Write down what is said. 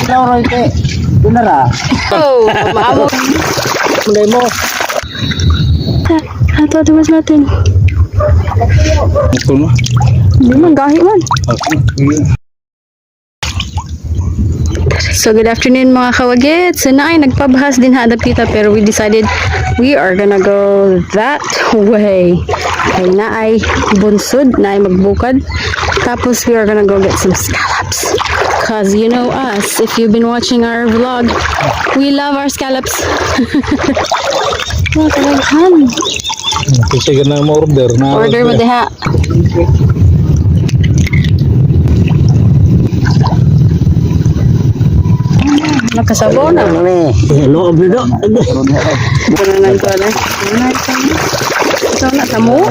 Roy ke. Bener ah. Oh, maamo. Mulai mo. Ato tuwas natin. Mukul mah. Di man gahi man. So good afternoon mga kawagits. So na ay nagpabahas din hadap kita pero we decided we are gonna go that way. Ay na ay bunsod, na ay magbukad. Tapos we are gonna go get some scallops. Cause you know us, if you've been watching our vlog, we love our scallops. Mga kalaghan. Kasi ka na order na. Order mo diha. Nakasabo na. Loob nito. Pananan ko na. Ito na, tamo.